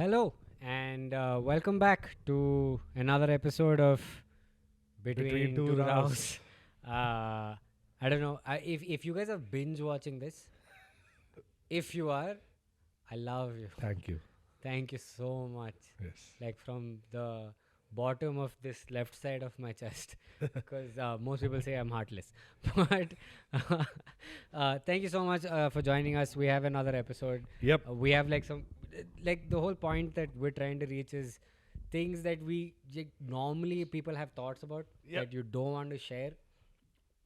Hello, and welcome back to another episode of Between Between two Two rounds. Rows. I don't know if you guys are binge watching this. If you are, I love you. Thank you. Thank you so much. Yes. Like from the bottom of this left side of my chest, because most people say I'm heartless. But thank you so much for joining us. We have another episode. Yep. We have like like the whole point that we're trying to reach is things that normally people have thoughts about Yep. that you don't want to share.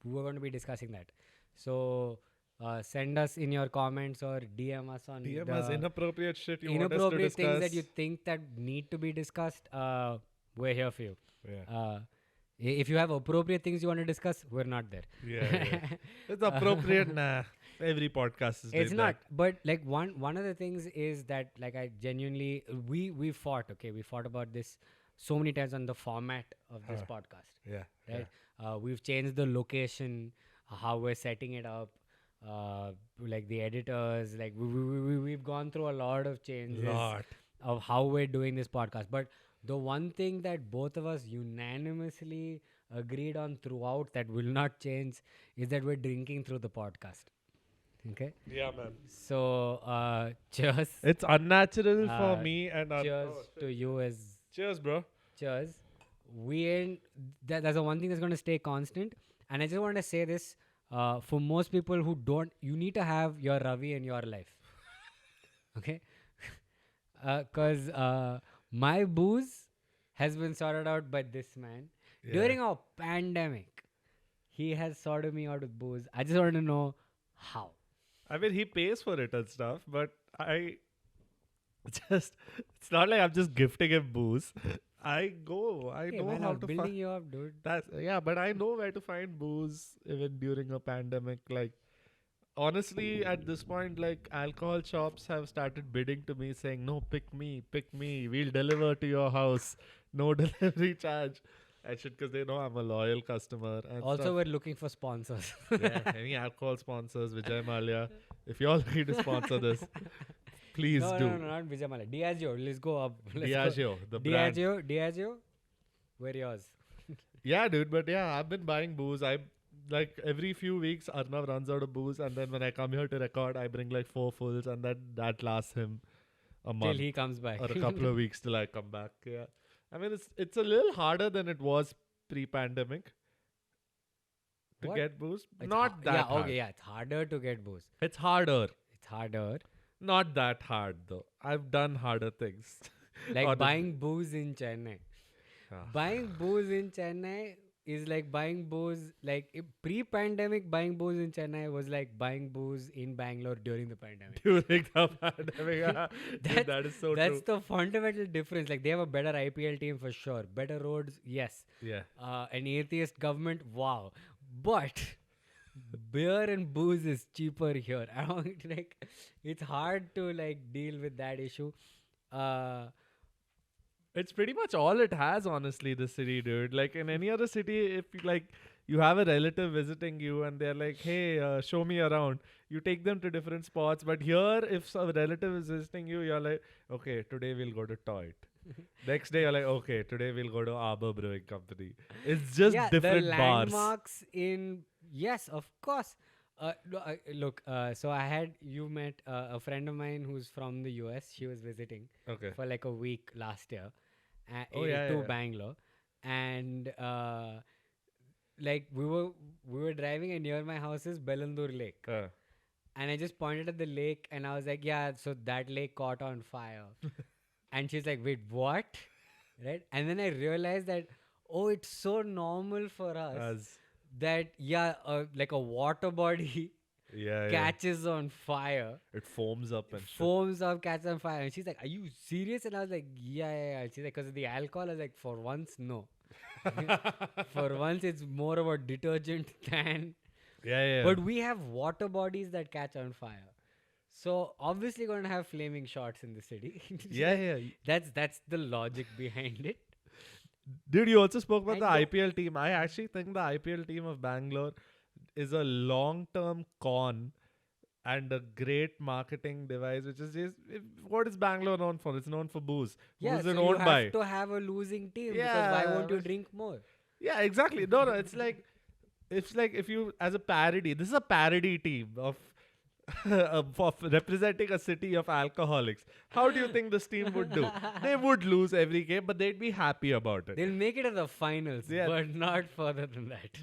We're going to be discussing that. So send us in your comments or DM us on DM us the inappropriate shit you want us to inappropriate things that discuss. you think that need to be discussed. We're here for you. Yeah. If you have appropriate things you want to discuss, we're not there. Yeah. It's appropriate. Nah. Every podcast is It's doing not, that. but like one of the things is that like I genuinely we fought. Okay, we fought about this so many times on the format of this Huh. podcast. Yeah. Right? We've changed the location, how we're setting it up, like the editors. Like we've gone through a lot of changes Lot. of how we're doing this podcast. But the one thing that both of us unanimously agreed on throughout that will not change is that we're drinking through the podcast. Okay. Yeah, man. So, cheers. It's unnatural for Uh, me and Cheers shit. to you as Cheers, bro. cheers. We ain't. That's the one thing that's going to stay constant. And I just want to say this for most people who don't, you need to have your Ravi in your life. Okay? Because my booze has been sorted out by this man. Yeah. During a pandemic, he has sorted me out with booze. I just want to know how. I mean, he pays for it and stuff, but it's not like I'm just gifting him booze. I Hey, know man, I how was to building find. you up, dude. That's yeah, but I know where to find booze even during a pandemic. Like honestly, at this point, like alcohol shops have started bidding to me, saying, "No, pick me. We'll deliver to your house, no delivery charge." And shit, because they know I'm a loyal customer and Also, stuff. we're looking for sponsors. Yeah, any alcohol sponsors, Vijay Malia, if you're looking to sponsor this, please No, do. no, no, not Vijay Mallya. Diageo. Let's go up. Let's go. Diageo, the brand. Diageo. We're yours. Yeah, dude, but yeah, I've been buying booze. I like every few weeks Arnav runs out of booze, and then when I come here to record, I bring like 4 fulls, and that lasts him a Till month he comes back. or a couple of weeks till I come back. Yeah, I mean it's a little harder than it was pre-pandemic to What? get booze. It's Not that yeah, hard. okay, yeah. It's harder to get booze. It's harder. It's harder. Not that hard though. I've done harder things. Like Honestly. buying booze in Chennai. Ah. Buying booze in Chennai is like buying booze. Like pre-pandemic, buying booze in Chennai was like buying booze in Bangalore during the pandemic. During the pandemic, yeah. Dude, That's, that is so that's true. the fundamental difference. Like they have a better IPL team for sure. Better roads, yes. Yeah. An atheist government, wow. But beer and booze is cheaper here. I don't like. It's hard to like deal with that issue. Uh, It's pretty much all it has, honestly, the city, dude. Like in any other city, if you have a relative visiting you and they're like, "Hey, show me around," you take them to different spots. But here, if a relative is visiting you, you're like, "Okay, today we'll go to Toit." Next day, you're like, "Okay, today we'll go to Arbor Brewing Company." It's just yeah, different the bars. landmarks in yes, of course. Look, so I had you met a friend of mine who's from the US. She was visiting Okay. for like a week last year Oh yeah, to yeah, Bangalore, and like we were driving, and near my house is Belandur Lake, yeah. and I just pointed at the lake, and I was like, yeah, so that lake caught on fire, and she's like, wait, what? Right, and then I realized that oh, it's so normal for us As that yeah, like a water body yeah, yeah. catches on fire, It foams up and shit. foams up, catches on fire. And she's like, "Are you serious?" And I was like, "Yeah, yeah, yeah." She's like, "Because of the alcohol." I was like, "For once, no. For once, it's more about detergent than." Yeah, yeah. But we have water bodies that catch on fire, so obviously going to have flaming shots in the city. yeah, yeah. That's the logic behind it. Dude, you also spoke about And the the- IPL team. I actually think the IPL team of Bangalore is a long-term con and a great marketing device, which is just what is Bangalore known for? It's known for booze. Yeah, Who's so it you owned have by? to have a losing team because why Yeah, won't you drink more? yeah, exactly. No, no, it's like if you as a parody. This is a parody team of of representing a city of alcoholics. How do you think this team would do? They would lose every game, but they'd be happy about it. They'll make it to the finals, Yeah. but not further than that.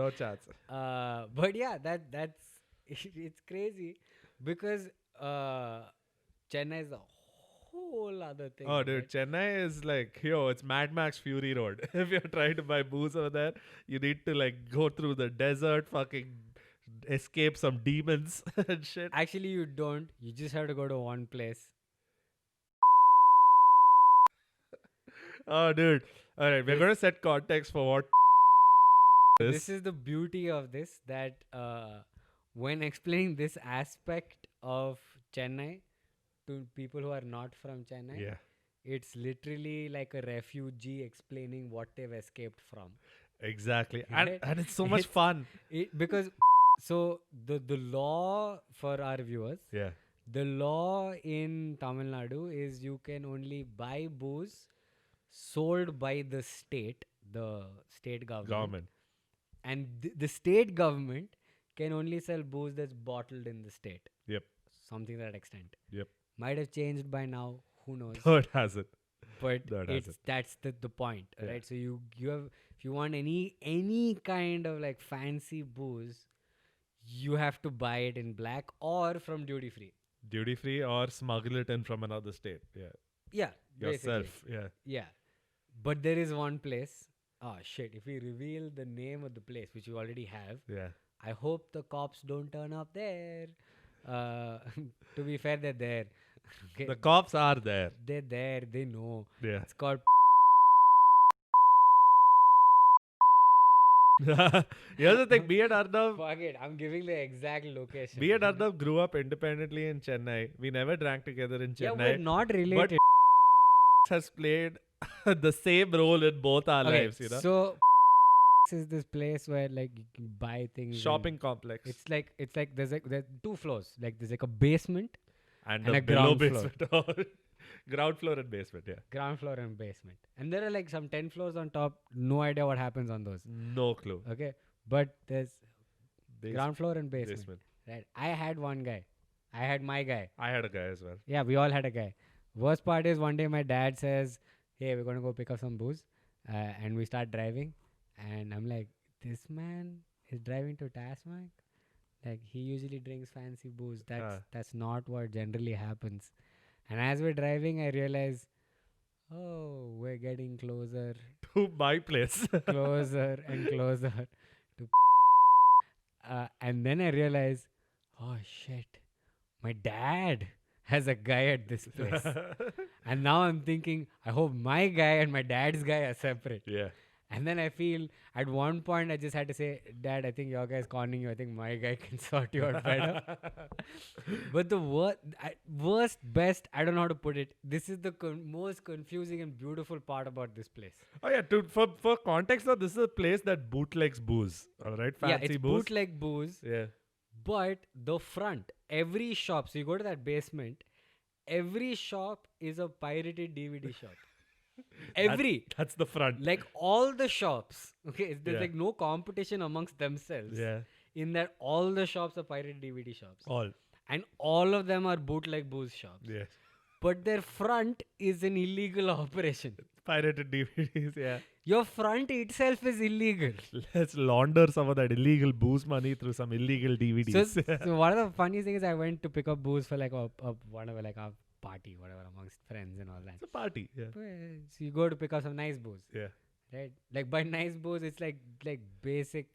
No chance. But yeah, that's it's crazy because Chennai is a whole other thing. Oh, dude, right? Chennai is like, yo, it's Mad Max Fury Road. If you're trying to buy booze over there, you need to like go through the desert, fucking escape some demons and shit. Actually, you don't. You just have to go to one place. Oh, dude. All right, we're This- going to set context for what This is the beauty of this that when explaining this aspect of Chennai to people who are not from Chennai, Yeah, it's literally like a refugee explaining what they've escaped from. exactly. Right? And it's so much It's- fun. Because so the law for our viewers, Yeah. the law in Tamil Nadu is you can only buy booze sold by the state government, and the state government can only sell booze that's bottled in the state. Yep. Something to that extent. Yep. Might have changed by now. Who knows? No, it hasn't. But No, it hasn't. that's the point, Yeah. right? So you have, if you want any kind of like fancy booze, you have to buy it in black or from duty free. Duty free or smuggle it in from another state. Yeah. Yeah, basically. Yourself. Yeah. Yeah, but there is one place. Oh shit! If we reveal the name of the place, which we already have, Yeah. I hope the cops don't turn up there. To be fair, they're there. Okay, The cops are there. they're there. They know. Yeah. It's called. Here's the thing. Me and Arnav, Fuck it. I'm giving the exact location. me and Arnav grew up independently in Chennai. We never drank together in Yeah, Chennai. we're not related. Has played the same role in both our Okay, lives, you know. so is this place where like you can buy things. and Shopping complex It's like there's two floors. Like there's like a basement, and and a a below ground floor. basement, ground floor and basement. Yeah, ground floor and basement, and there are like some 10 floors on top. No idea what happens on those. no clue. Okay, but there's Bas- ground floor and basement. basement. Right. I had one guy. I had my guy. I had a guy as well. Yeah, we all had a guy. Worst part is one day my dad says, "Hey, we're gonna go pick up some booze," and we start driving, and I'm like, "This man is driving to Tasmac. Like he usually drinks fancy booze. That's not what generally happens." And as we're driving, I realize, oh, we're getting closer, To my place. closer and closer to. And then I realize, oh shit, my dad has a guy at this place. And now I'm thinking, I hope my guy and my dad's guy are separate. Yeah. And then I feel at one point I just had to say, Dad, I think your guy's conning you. I think my guy can sort you out better. But the worst, best, I don't know how to put it. This is the most confusing and beautiful part about this place. Oh yeah. For context, though, this is a place that bootlegs booze. All right, fancy Yeah, it's booze. bootleg booze. Yeah. But the front, every shop, so you go to that basement, every shop is a pirated DVD shop. Every. That's the front. Like all the shops, okay, there's Yeah. like no competition amongst themselves. Yeah. In that all the shops are pirated DVD shops. All. And all of them are bootleg booze shops. Yeah. But their front is an illegal operation. Pirated DVDs. Yeah. Your front itself is illegal. Let's launder some of that illegal booze money through some illegal DVDs. So one of the funniest things is I went to pick up booze for like a whatever, like a party, whatever, amongst friends and all that. It's a party. Yeah. So you go to pick up some nice booze, Yeah. right? Like by nice booze, it's like basic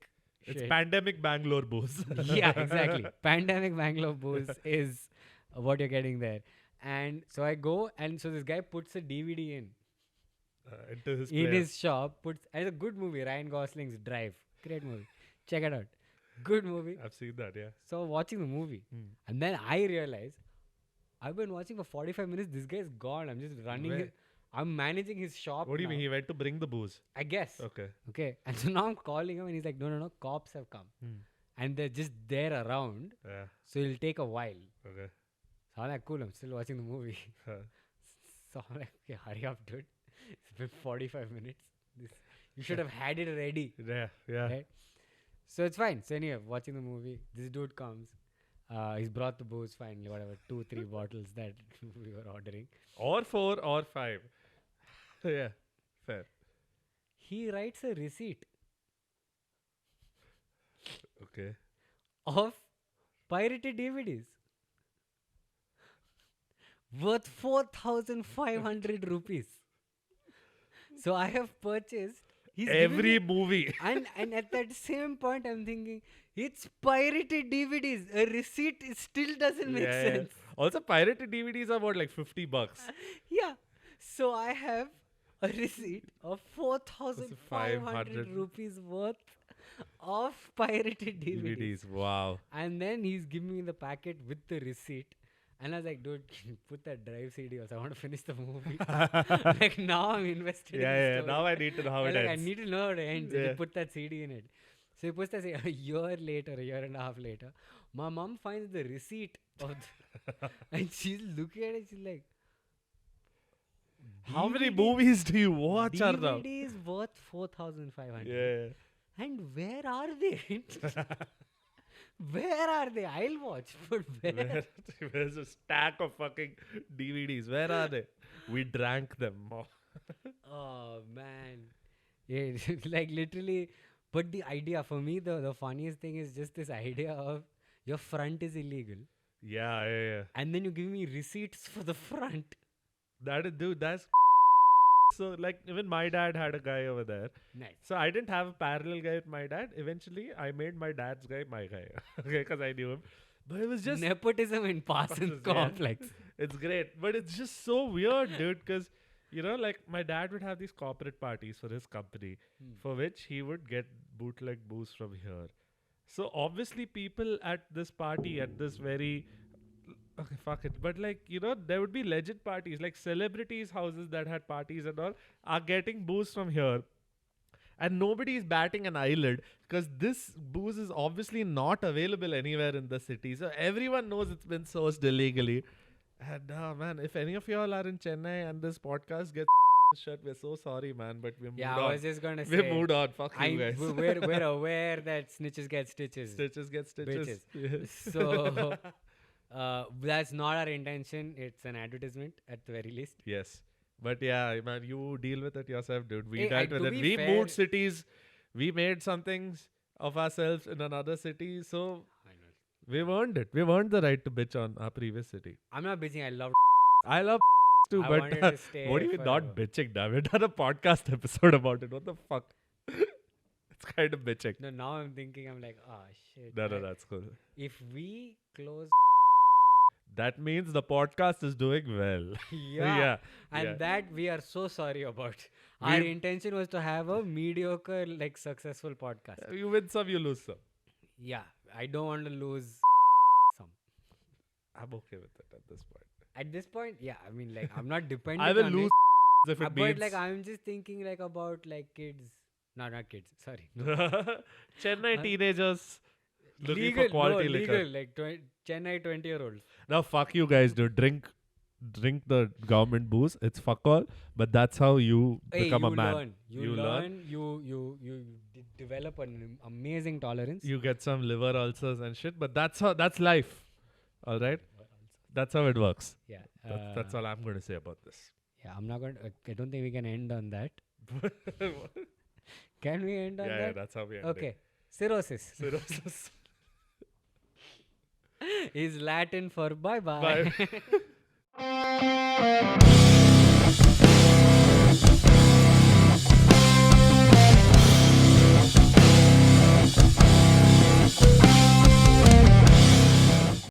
It's shit. pandemic Bangalore booze. Yeah, exactly. Pandemic Bangalore booze is what you're getting there. And so I go, and so this guy puts a DVD Into his in player. his shop. And it's a good movie, Ryan Gosling's Drive. Great movie. Check it out. Good movie. I've seen that. Yeah. So watching the movie, and then I realize I've been watching for 45 minutes. This guy's gone. I'm just running. Where? I'm managing his shop. What do you mean? now, He went to bring the booze. I guess. Okay. Okay. And so now I'm calling him, and he's like, "No, no, no. Cops have come." and they're just there around, Yeah. so it'll take a while. Okay. So I'm like, cool, I'm still watching the movie. Huh. So I'm like, okay, hurry up, dude. It's been 45 minutes. This, you should have had it ready. Yeah. Yeah. Right? So it's fine. So anyway, watching the movie, this dude comes. He's brought the booze finally, whatever, 2-3 bottles that we were ordering. Or 4 or 5. Yeah. Fair. He writes a receipt Okay. of pirated DVDs worth 4,500 rupees. So I have purchased. He's giving Every me- movie. and at that same point, I'm thinking it's pirated DVDs. A receipt still doesn't make Yeah, yeah. sense. Also, pirated DVDs are about like $50. Yeah. So I have a receipt of 4,500 500 rupees worth of pirated DVDs. DVDs. Wow. And then he's giving me the packet with the receipt. And I was like, dude, can you put that drive CD also. I want to finish the movie. Like now I'm invested in the Yeah. story. Now I need to know how I it like, I ends. need to know how it ends. Yeah. Yeah. Put that CD in it. So he puts that CD. A year later, a year and a half later, my mom finds the receipt of and she's looking at it. She's like, How many DVD movies do you watch, Arnav? DVDs worth 4,500. Yeah. And where are they? Where are they? I'll watch, but where? Where's a stack of fucking DVDs? Where are they? We drank them. Oh man, yeah, like literally. But the idea for me, the funniest thing is just this idea of your front is illegal, Yeah. and then you give me receipts for the front. That is, dude, that's so like even my dad had a guy over there. Nice. So I didn't have a parallel guy with my dad. Eventually, I made my dad's guy my guy. Okay, because I knew him. But it was just Nepotism in Parsons Yeah. complex. It's great, but it's just so weird, dude. Because like my dad would have these corporate parties for his company, for which he would get bootleg booze from here. So obviously, people at this party, at this very okay, fuck it. But like there would be legit parties, like celebrities' houses that had parties and all, are getting booze from here. And nobody is batting an eyelid because this booze is obviously not available anywhere in the city. So everyone knows it's been sourced illegally. And man, if any of y'all are in Chennai and this podcast gets shut, we're so sorry, man. But we moved Yeah, on. I was just gonna We say. moved on. Fuck you guys. We're aware that snitches get stitches. Stitches get stitches. Yes. So that's not our intention. It's an advertisement at the very least. Yes. But yeah, man, you deal with it yourself, dude. We Hey, dealt with to it. be We fair- moved cities. We made some things of ourselves in another city. So I know. we've earned it. We've earned the right to bitch on our previous city. I'm not bitching. I love. I love too, I but wanted to stay what do you mean not forever. bitching? Damn, we done a podcast episode about it. What the fuck? It's kind of bitching. No, now I'm thinking. I'm like, oh shit. No, I- that's cool. If we close, That means the podcast is doing well. yeah, and yeah. that we are so sorry about. Our We- intention was to have a mediocre, like successful podcast. You win some, you lose some. Yeah, I don't want to lose some. I'm okay with it at this point. At this point, yeah, I mean, like, I'm not dependent. I will on lose it, if it but means. like, I'm just thinking like about like kids. No, not kids. Sorry. Chennai teenagers looking legal, for quality no, liquor. legal, like Chennai 20-year-olds. Now fuck you guys, dude. Drink the government booze. It's fuck all. But that's how you Hey, become you a man. learn. You learn. You develop an amazing tolerance. You get some liver ulcers and shit. But that's life. All right. That's how it works. Yeah. That's all I'm going to say about this. Yeah, I'm not going to. I don't think we can end on that. Can we end on yeah, that? that's how we end Okay. Cirrhosis it. Cirrhosis. is Latin for bye-bye. Bye.